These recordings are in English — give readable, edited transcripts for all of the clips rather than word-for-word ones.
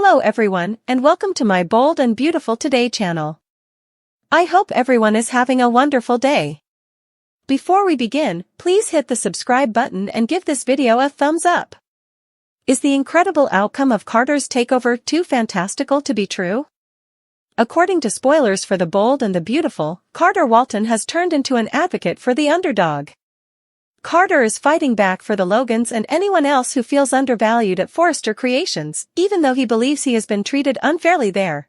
Hello everyone, and welcome to my Bold and Beautiful Today channel. I hope everyone is having a wonderful day. Before we begin, please hit the subscribe button and give this video a thumbs up. Is the incredible outcome of Carter's takeover too fantastical to be true? According to spoilers for The Bold and the Beautiful, Carter Walton has turned into an advocate for the underdog. Carter is fighting back for the Logans and anyone else who feels undervalued at Forrester Creations, even though he believes he has been treated unfairly there.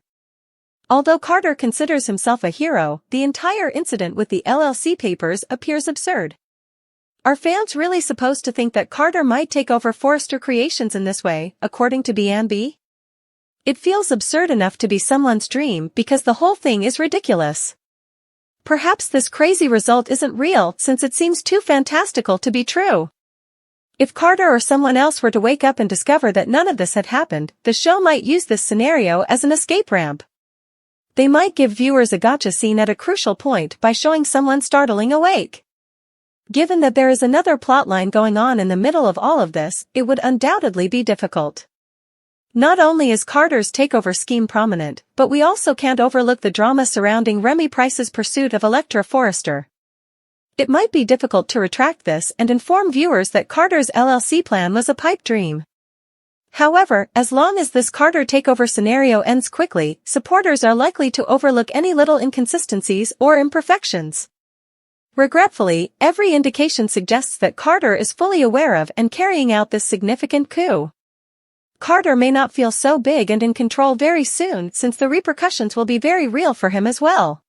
Although Carter considers himself a hero, the entire incident with the LLC papers appears absurd. Are fans really supposed to think that Carter might take over Forrester Creations in this way, according to B&B? It feels absurd enough to be someone's dream because the whole thing is ridiculous. Perhaps this crazy result isn't real since it seems too fantastical to be true. If Carter or someone else were to wake up and discover that none of this had happened, the show might use this scenario as an escape ramp. They might give viewers a gotcha scene at a crucial point by showing someone startling awake. Given that there is another plotline going on in the middle of all of this, it would undoubtedly be difficult. Not only is Carter's takeover scheme prominent, but we also can't overlook the drama surrounding Remy Price's pursuit of Electra Forrester. It might be difficult to retract this and inform viewers that Carter's LLC plan was a pipe dream. However, as long as this Carter takeover scenario ends quickly, supporters are likely to overlook any little inconsistencies or imperfections. Regretfully, every indication suggests that Carter is fully aware of and carrying out this significant coup. Carter may not feel so big and in control very soon since the repercussions will be very real for him as well.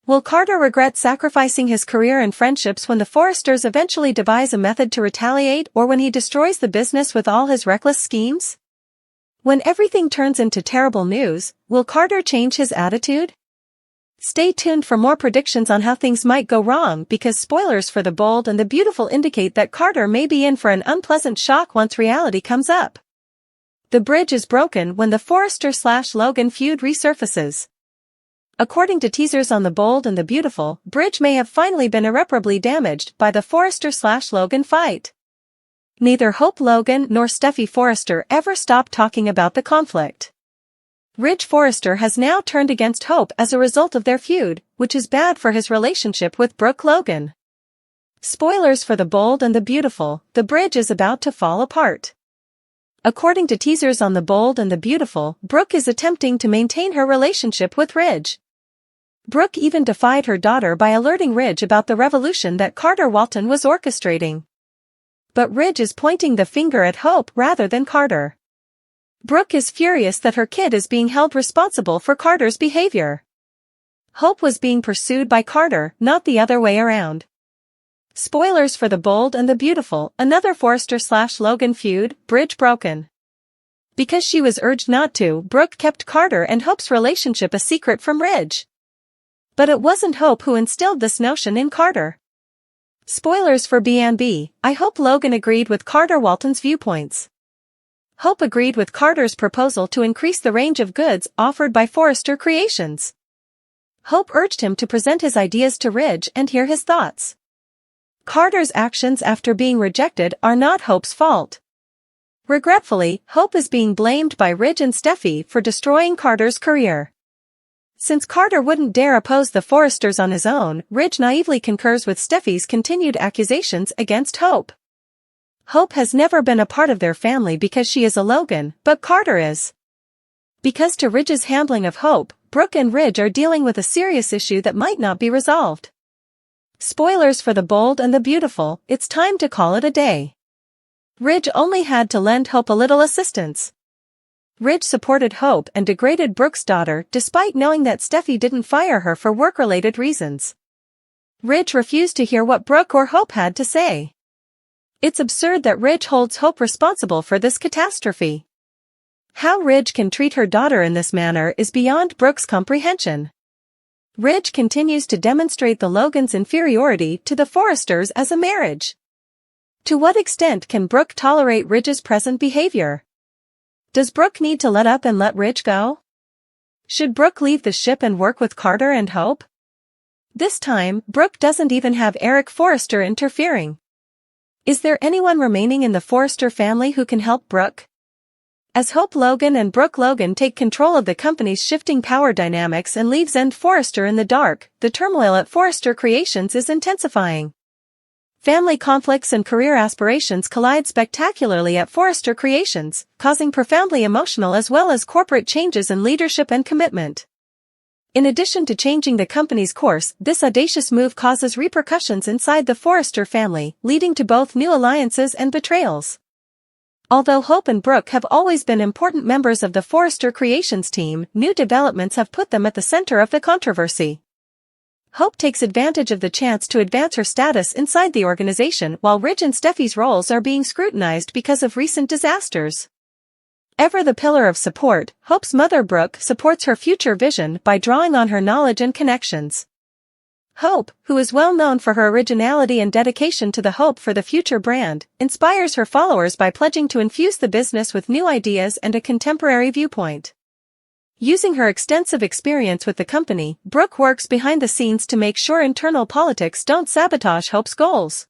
Will Carter regret sacrificing his career and friendships when the Forresters eventually devise a method to retaliate or when he destroys the business with all his reckless schemes? When everything turns into terrible news, will Carter change his attitude? Stay tuned for more predictions on how things might go wrong because spoilers for The Bold and the Beautiful indicate that Carter may be in for an unpleasant shock once reality comes up. The bridge is broken when the Forrester/Logan feud resurfaces. According to teasers on The Bold and the Beautiful, bridge may have finally been irreparably damaged by the Forrester/Logan fight. Neither Hope Logan nor Steffi Forrester ever stopped talking about the conflict. Ridge Forrester has now turned against Hope as a result of their feud, which is bad for his relationship with Brooke Logan. Spoilers for The Bold and the Beautiful, the bridge is about to fall apart. According to teasers on The Bold and the Beautiful, Brooke is attempting to maintain her relationship with Ridge. Brooke even defied her daughter by alerting Ridge about the revolution that Carter Walton was orchestrating. But Ridge is pointing the finger at Hope rather than Carter. Brooke is furious that her kid is being held responsible for Carter's behavior. Hope was being pursued by Carter, not the other way around. Spoilers for The Bold and the Beautiful, another Forrester/Logan feud, bridge broken. Because she was urged not to, Brooke kept Carter and Hope's relationship a secret from Ridge. But it wasn't Hope who instilled this notion in Carter. Spoilers for B&B, I hope Logan agreed with Carter Walton's viewpoints. Hope agreed with Carter's proposal to increase the range of goods offered by Forrester Creations. Hope urged him to present his ideas to Ridge and hear his thoughts. Carter's actions after being rejected are not Hope's fault. Regretfully, Hope is being blamed by Ridge and Steffi for destroying Carter's career. Since Carter wouldn't dare oppose the Forresters on his own, Ridge naively concurs with Steffi's continued accusations against Hope. Hope has never been a part of their family because she is a Logan, but Carter is. Because to Ridge's handling of Hope, Brooke and Ridge are dealing with a serious issue that might not be resolved. Spoilers for The Bold and the Beautiful, it's time to call it a day. Ridge only had to lend Hope a little assistance. Ridge supported Hope and degraded Brooke's daughter despite knowing that Steffi didn't fire her for work-related reasons. Ridge refused to hear what Brooke or Hope had to say. It's absurd that Ridge holds Hope responsible for this catastrophe. How Ridge can treat her daughter in this manner is beyond Brooke's comprehension. Ridge continues to demonstrate the Logans' inferiority to the Forresters as a marriage. To what extent can Brooke tolerate Ridge's present behavior? Does Brooke need to let up and let Ridge go? Should Brooke leave the ship and work with Carter and Hope? This time, Brooke doesn't even have Eric Forrester interfering. Is there anyone remaining in the Forrester family who can help Brooke? As Hope Logan and Brooke Logan take control of the company's shifting power dynamics and leave Zend Forrester in the dark, the turmoil at Forrester Creations is intensifying. Family conflicts and career aspirations collide spectacularly at Forrester Creations, causing profoundly emotional as well as corporate changes in leadership and commitment. In addition to changing the company's course, this audacious move causes repercussions inside the Forrester family, leading to both new alliances and betrayals. Although Hope and Brooke have always been important members of the Forrester Creations team, new developments have put them at the center of the controversy. Hope takes advantage of the chance to advance her status inside the organization while Ridge and Steffi's roles are being scrutinized because of recent disasters. Ever the pillar of support, Hope's mother Brooke supports her future vision by drawing on her knowledge and connections. Hope, who is well known for her originality and dedication to the Hope for the Future brand, inspires her followers by pledging to infuse the business with new ideas and a contemporary viewpoint. Using her extensive experience with the company, Brooke works behind the scenes to make sure internal politics don't sabotage Hope's goals.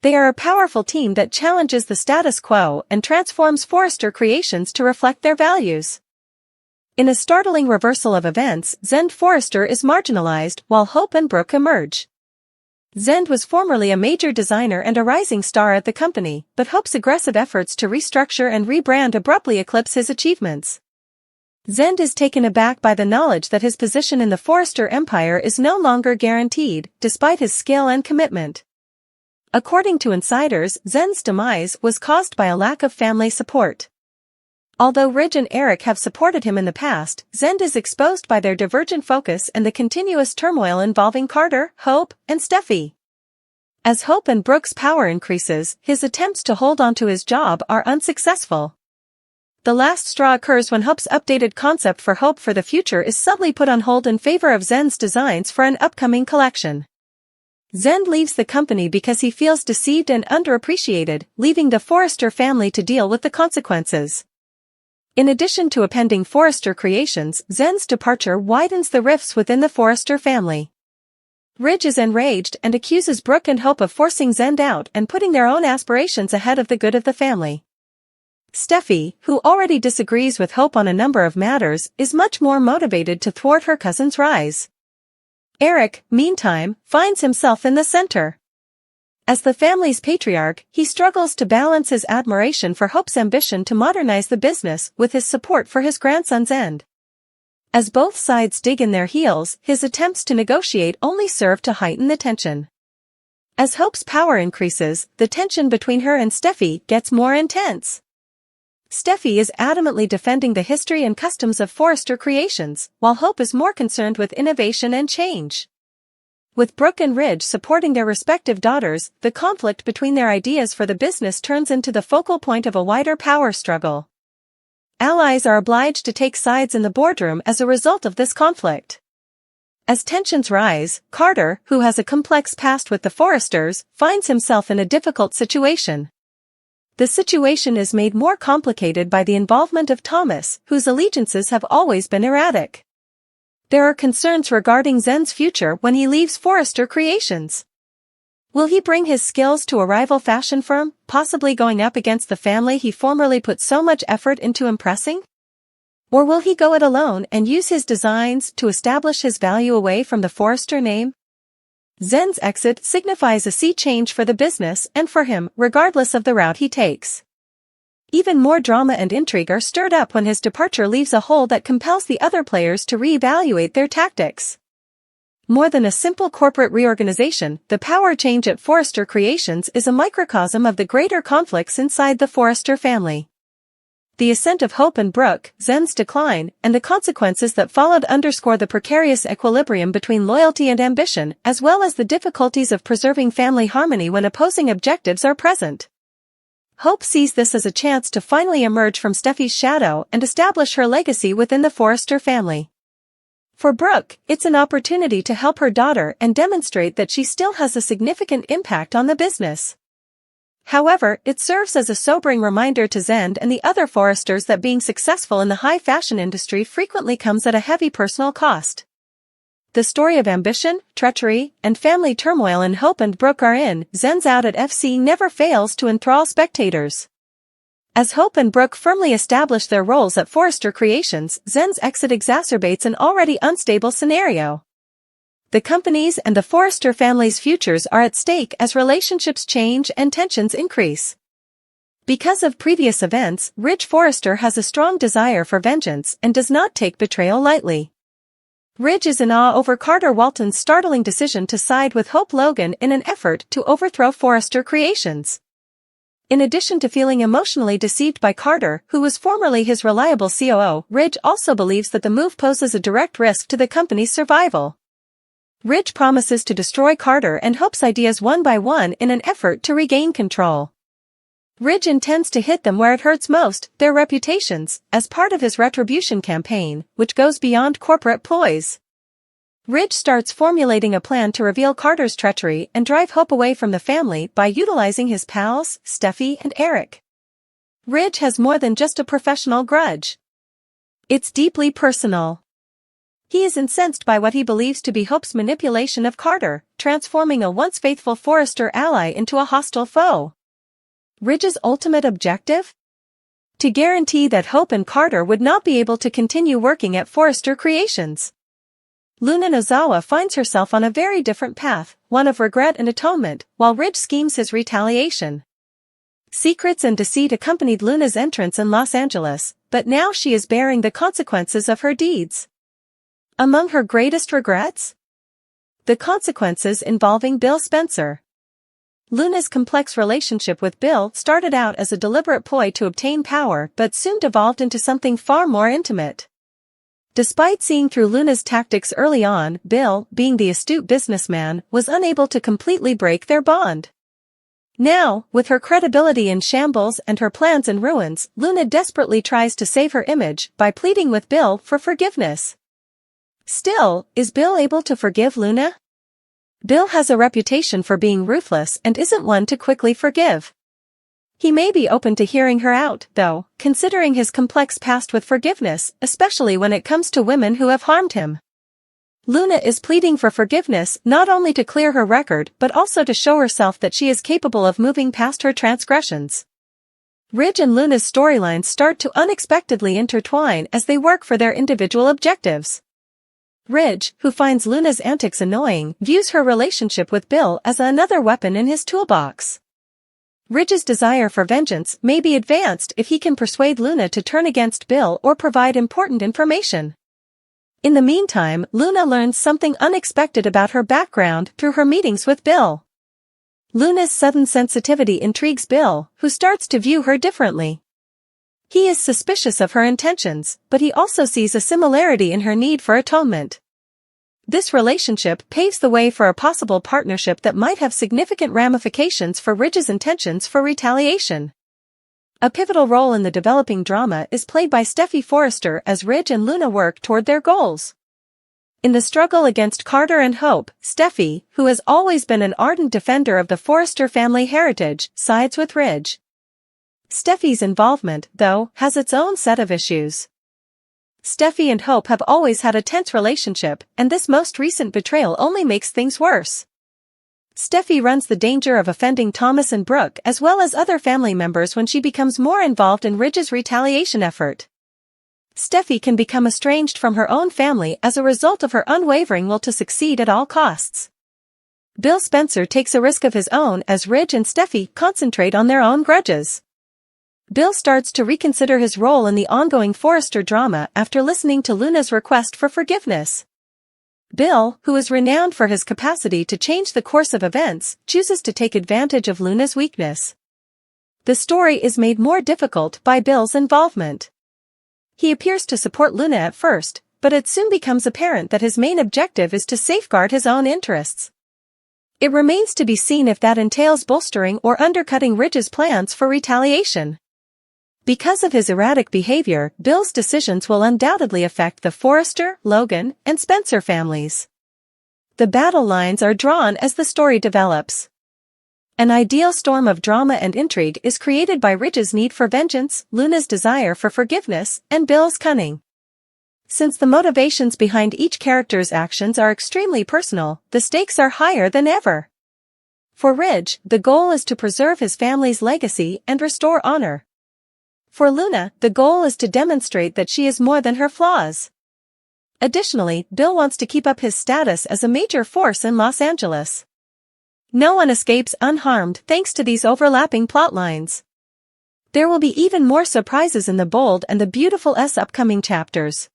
They are a powerful team that challenges the status quo and transforms Forrester Creations to reflect their values. In a startling reversal of events, Zend Forrester is marginalized while Hope and Brooke emerge. Zend was formerly a major designer and a rising star at the company, but Hope's aggressive efforts to restructure and rebrand abruptly eclipse his achievements. Zend is taken aback by the knowledge that his position in the Forrester empire is no longer guaranteed, despite his skill and commitment. According to insiders, Zend's demise was caused by a lack of family support. Although Ridge and Eric have supported him in the past, Zend is exposed by their divergent focus and the continuous turmoil involving Carter, Hope, and Steffi. As Hope and Brooke's power increases, his attempts to hold on to his job are unsuccessful. The last straw occurs when Hope's updated concept for Hope for the Future is subtly put on hold in favor of Zend's designs for an upcoming collection. Zend leaves the company because he feels deceived and underappreciated, leaving the Forrester family to deal with the consequences. In addition to appending Forrester Creations, Zend's departure widens the rifts within the Forrester family. Ridge is enraged and accuses Brooke and Hope of forcing Zend out and putting their own aspirations ahead of the good of the family. Steffi, who already disagrees with Hope on a number of matters, is much more motivated to thwart her cousin's rise. Eric, meantime, finds himself in the center. As the family's patriarch, he struggles to balance his admiration for Hope's ambition to modernize the business with his support for his grandson's end. As both sides dig in their heels, his attempts to negotiate only serve to heighten the tension. As Hope's power increases, the tension between her and Steffi gets more intense. Steffi is adamantly defending the history and customs of Forrester Creations, while Hope is more concerned with innovation and change. With Brooke and Ridge supporting their respective daughters, the conflict between their ideas for the business turns into the focal point of a wider power struggle. Allies are obliged to take sides in the boardroom as a result of this conflict. As tensions rise, Carter, who has a complex past with the Forresters, finds himself in a difficult situation. The situation is made more complicated by the involvement of Thomas, whose allegiances have always been erratic. There are concerns regarding Zend's future when he leaves Forrester Creations. Will he bring his skills to a rival fashion firm, possibly going up against the family he formerly put so much effort into impressing? Or will he go it alone and use his designs to establish his value away from the Forrester name? Zend's exit signifies a sea change for the business and for him, regardless of the route he takes. Even more drama and intrigue are stirred up when his departure leaves a hole that compels the other players to reevaluate their tactics. More than a simple corporate reorganization, the power change at Forrester Creations is a microcosm of the greater conflicts inside the Forrester family. The ascent of Hope and Brooke, Zend's decline, and the consequences that followed underscore the precarious equilibrium between loyalty and ambition, as well as the difficulties of preserving family harmony when opposing objectives are present. Hope sees this as a chance to finally emerge from Steffi's shadow and establish her legacy within the Forrester family. For Brooke, it's an opportunity to help her daughter and demonstrate that she still has a significant impact on the business. However, it serves as a sobering reminder to Zend and the other Forresters that being successful in the high fashion industry frequently comes at a heavy personal cost. The story of ambition, treachery, and family turmoil in Hope and Brooke are in Zend's Out at FC never fails to enthrall spectators. As Hope and Brooke firmly establish their roles at Forrester Creations, Zen's exit exacerbates an already unstable scenario. The company's and the Forrester family's futures are at stake as relationships change and tensions increase. Because of previous events, Ridge Forrester has a strong desire for vengeance and does not take betrayal lightly. Ridge is in awe over Carter Walton's startling decision to side with Hope Logan in an effort to overthrow Forrester Creations. In addition to feeling emotionally deceived by Carter, who was formerly his reliable COO, Ridge also believes that the move poses a direct risk to the company's survival. Ridge promises to destroy Carter and Hope's ideas one by one in an effort to regain control. Ridge intends to hit them where it hurts most, their reputations, as part of his retribution campaign, which goes beyond corporate ploys. Ridge starts formulating a plan to reveal Carter's treachery and drive Hope away from the family by utilizing his pals, Steffi and Eric. Ridge has more than just a professional grudge. It's deeply personal. He is incensed by what he believes to be Hope's manipulation of Carter, transforming a once faithful Forrester ally into a hostile foe. Ridge's ultimate objective? To guarantee that Hope and Carter would not be able to continue working at Forrester Creations. Luna Nozawa finds herself on a very different path, one of regret and atonement, while Ridge schemes his retaliation. Secrets and deceit accompanied Luna's entrance in Los Angeles, but now she is bearing the consequences of her deeds. Among her greatest regrets? The consequences involving Bill Spencer. Luna's complex relationship with Bill started out as a deliberate ploy to obtain power but soon devolved into something far more intimate. Despite seeing through Luna's tactics early on, Bill, being the astute businessman, was unable to completely break their bond. Now, with her credibility in shambles and her plans in ruins, Luna desperately tries to save her image by pleading with Bill for forgiveness. Still, is Bill able to forgive Luna? Bill has a reputation for being ruthless and isn't one to quickly forgive. He may be open to hearing her out, though, considering his complex past with forgiveness, especially when it comes to women who have harmed him. Luna is pleading for forgiveness not only to clear her record but also to show herself that she is capable of moving past her transgressions. Ridge and Luna's storylines start to unexpectedly intertwine as they work for their individual objectives. Ridge, who finds Luna's antics annoying, views her relationship with Bill as another weapon in his toolbox. Ridge's desire for vengeance may be advanced if he can persuade Luna to turn against Bill or provide important information. In the meantime, Luna learns something unexpected about her background through her meetings with Bill. Luna's sudden sensitivity intrigues Bill, who starts to view her differently. He is suspicious of her intentions, but he also sees a similarity in her need for atonement. This relationship paves the way for a possible partnership that might have significant ramifications for Ridge's intentions for retaliation. A pivotal role in the developing drama is played by Steffi Forrester as Ridge and Luna work toward their goals. In the struggle against Carter and Hope, Steffi, who has always been an ardent defender of the Forrester family heritage, sides with Ridge. Steffi's involvement, though, has its own set of issues. Steffi and Hope have always had a tense relationship, and this most recent betrayal only makes things worse. Steffi runs the danger of offending Thomas and Brooke as well as other family members when she becomes more involved in Ridge's retaliation effort. Steffi can become estranged from her own family as a result of her unwavering will to succeed at all costs. Bill Spencer takes a risk of his own as Ridge and Steffi concentrate on their own grudges. Bill starts to reconsider his role in the ongoing Forrester drama after listening to Luna's request for forgiveness. Bill, who is renowned for his capacity to change the course of events, chooses to take advantage of Luna's weakness. The story is made more difficult by Bill's involvement. He appears to support Luna at first, but it soon becomes apparent that his main objective is to safeguard his own interests. It remains to be seen if that entails bolstering or undercutting Ridge's plans for retaliation. Because of his erratic behavior, Bill's decisions will undoubtedly affect the Forrester, Logan, and Spencer families. The battle lines are drawn as the story develops. An ideal storm of drama and intrigue is created by Ridge's need for vengeance, Luna's desire for forgiveness, and Bill's cunning. Since the motivations behind each character's actions are extremely personal, the stakes are higher than ever. For Ridge, the goal is to preserve his family's legacy and restore honor. For Luna, the goal is to demonstrate that she is more than her flaws. Additionally, Bill wants to keep up his status as a major force in Los Angeles. No one escapes unharmed thanks to these overlapping plotlines. There will be even more surprises in the Bold and the Beautiful's upcoming chapters.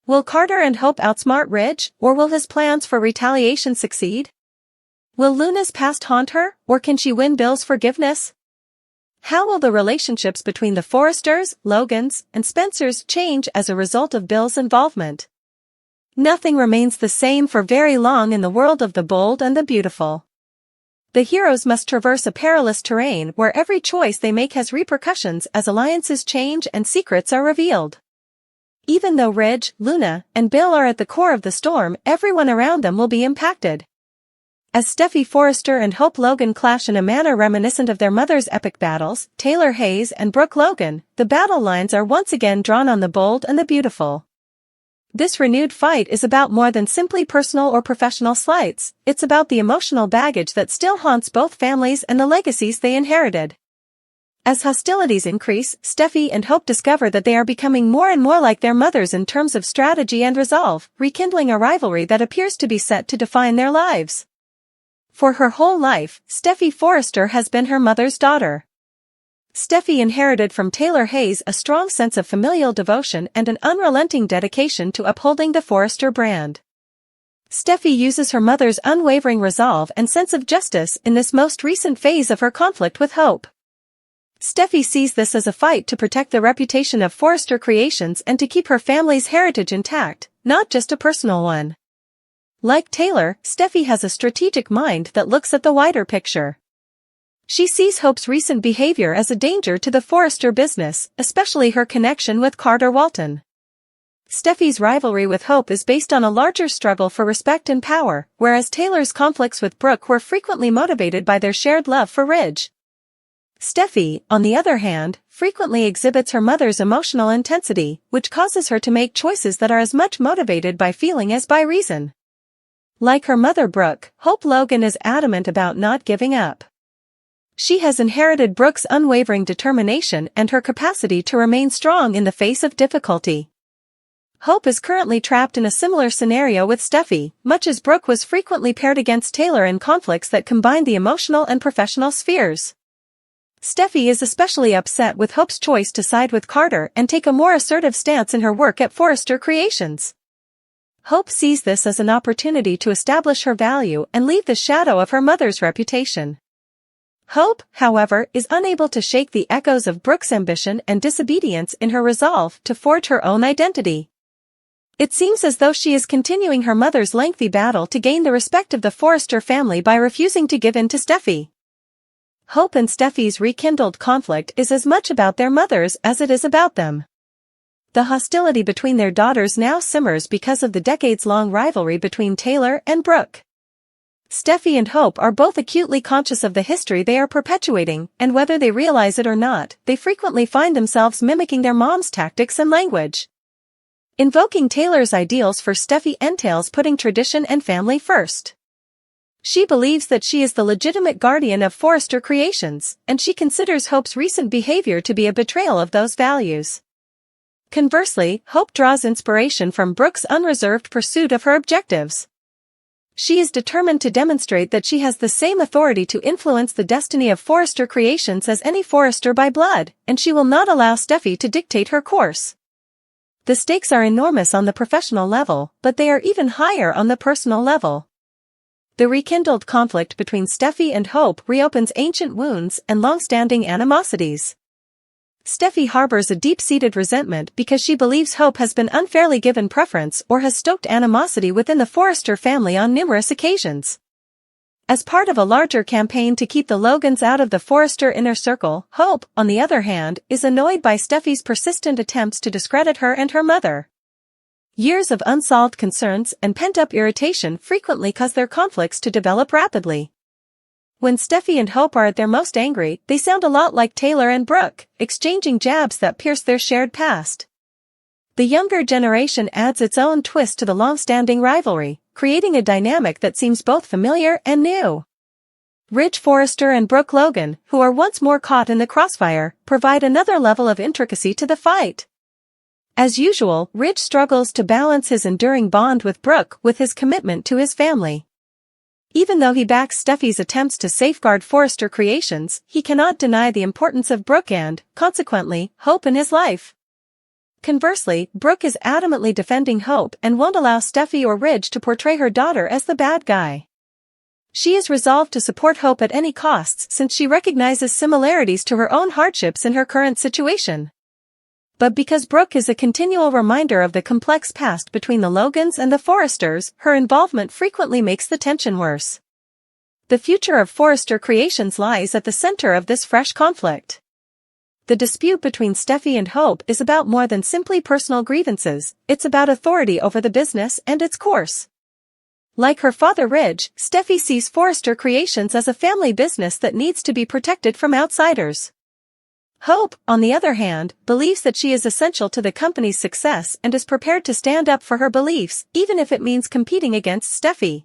Will Carter and Hope outsmart Ridge, or will his plans for retaliation succeed? Will Luna's past haunt her, or can she win Bill's forgiveness? How will the relationships between the Forresters, Logans, and Spencers change as a result of Bill's involvement? Nothing remains the same for very long in the world of the Bold and the Beautiful. The heroes must traverse a perilous terrain where every choice they make has repercussions as alliances change and secrets are revealed. Even though Ridge, Luna, and Bill are at the core of the storm, everyone around them will be impacted. As Steffi Forrester and Hope Logan clash in a manner reminiscent of their mother's epic battles, Taylor Hayes and Brooke Logan, the battle lines are once again drawn on the Bold and the Beautiful. This renewed fight is about more than simply personal or professional slights, it's about the emotional baggage that still haunts both families and the legacies they inherited. As hostilities increase, Steffi and Hope discover that they are becoming more and more like their mothers in terms of strategy and resolve, rekindling a rivalry that appears to be set to define their lives. For her whole life, Steffi Forrester has been her mother's daughter. Steffi inherited from Taylor Hayes a strong sense of familial devotion and an unrelenting dedication to upholding the Forrester brand. Steffi uses her mother's unwavering resolve and sense of justice in this most recent phase of her conflict with Hope. Steffi sees this as a fight to protect the reputation of Forrester Creations and to keep her family's heritage intact, not just a personal one. Like Taylor, Steffi has a strategic mind that looks at the wider picture. She sees Hope's recent behavior as a danger to the Forrester business, especially her connection with Carter Walton. Steffi's rivalry with Hope is based on a larger struggle for respect and power, whereas Taylor's conflicts with Brooke were frequently motivated by their shared love for Ridge. Steffi, on the other hand, frequently exhibits her mother's emotional intensity, which causes her to make choices that are as much motivated by feeling as by reason. Like her mother Brooke, Hope Logan is adamant about not giving up. She has inherited Brooke's unwavering determination and her capacity to remain strong in the face of difficulty. Hope is currently trapped in a similar scenario with Steffi, much as Brooke was frequently paired against Taylor in conflicts that combined the emotional and professional spheres. Steffi is especially upset with Hope's choice to side with Carter and take a more assertive stance in her work at Forrester Creations. Hope sees this as an opportunity to establish her value and leave the shadow of her mother's reputation. Hope, however, is unable to shake the echoes of Brooke's ambition and disobedience in her resolve to forge her own identity. It seems as though she is continuing her mother's lengthy battle to gain the respect of the Forrester family by refusing to give in to Steffi. Hope and Steffi's rekindled conflict is as much about their mothers as it is about them. The hostility between their daughters now simmers because of the decades-long rivalry between Taylor and Brooke. Steffi and Hope are both acutely conscious of the history they are perpetuating, and whether they realize it or not, they frequently find themselves mimicking their mom's tactics and language. Invoking Taylor's ideals for Steffi entails putting tradition and family first. She believes that she is the legitimate guardian of Forrester Creations, and she considers Hope's recent behavior to be a betrayal of those values. Conversely, Hope draws inspiration from Brooke's unreserved pursuit of her objectives. She is determined to demonstrate that she has the same authority to influence the destiny of Forrester Creations as any Forrester by blood, and she will not allow Steffi to dictate her course. The stakes are enormous on the professional level, but they are even higher on the personal level. The rekindled conflict between Steffi and Hope reopens ancient wounds and long-standing animosities. Steffi harbors a deep-seated resentment because she believes Hope has been unfairly given preference or has stoked animosity within the Forrester family on numerous occasions. As part of a larger campaign to keep the Logans out of the Forrester inner circle, Hope, on the other hand, is annoyed by Steffi's persistent attempts to discredit her and her mother. Years of unsolved concerns and pent-up irritation frequently cause their conflicts to develop rapidly. When Steffi and Hope are at their most angry, they sound a lot like Taylor and Brooke, exchanging jabs that pierce their shared past. The younger generation adds its own twist to the long-standing rivalry, creating a dynamic that seems both familiar and new. Ridge Forrester and Brooke Logan, who are once more caught in the crossfire, provide another level of intricacy to the fight. As usual, Ridge struggles to balance his enduring bond with Brooke with his commitment to his family. Even though he backs Steffi's attempts to safeguard Forrester Creations, he cannot deny the importance of Brooke and, consequently, Hope in his life. Conversely, Brooke is adamantly defending Hope and won't allow Steffi or Ridge to portray her daughter as the bad guy. She is resolved to support Hope at any costs since she recognizes similarities to her own hardships in her current situation. But because Brooke is a continual reminder of the complex past between the Logans and the Forresters, her involvement frequently makes the tension worse. The future of Forrester Creations lies at the center of this fresh conflict. The dispute between Steffi and Hope is about more than simply personal grievances, it's about authority over the business and its course. Like her father Ridge, Steffi sees Forrester Creations as a family business that needs to be protected from outsiders. Hope, on the other hand, believes that she is essential to the company's success and is prepared to stand up for her beliefs, even if it means competing against Steffi.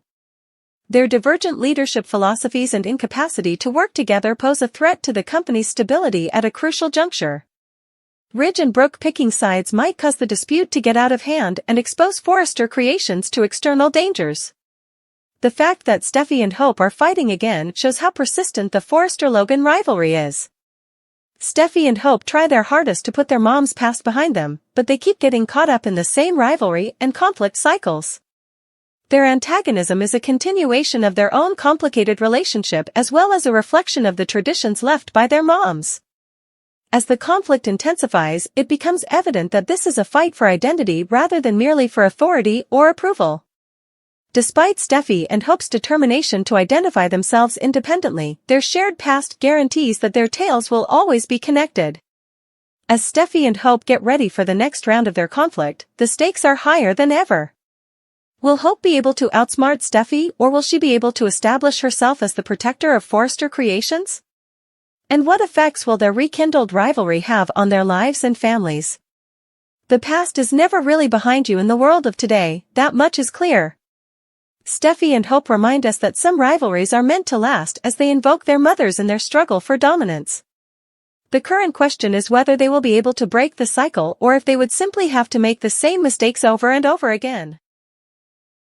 Their divergent leadership philosophies and incapacity to work together pose a threat to the company's stability at a crucial juncture. Ridge and Brooke picking sides might cause the dispute to get out of hand and expose Forrester Creations to external dangers. The fact that Steffi and Hope are fighting again shows how persistent the Forrester-Logan rivalry is. Steffi and Hope try their hardest to put their mom's past behind them, but they keep getting caught up in the same rivalry and conflict cycles. Their antagonism is a continuation of their own complicated relationship as well as a reflection of the traditions left by their moms. As the conflict intensifies, it becomes evident that this is a fight for identity rather than merely for authority or approval. Despite Steffi and Hope's determination to identify themselves independently, their shared past guarantees that their tales will always be connected. As Steffi and Hope get ready for the next round of their conflict, the stakes are higher than ever. Will Hope be able to outsmart Steffi, or will she be able to establish herself as the protector of Forrester Creations? And what effects will their rekindled rivalry have on their lives and families? The past is never really behind you in the world of today, that much is clear. Steffi and Hope remind us that some rivalries are meant to last as they invoke their mothers in their struggle for dominance. The current question is whether they will be able to break the cycle or if they would simply have to make the same mistakes over and over again.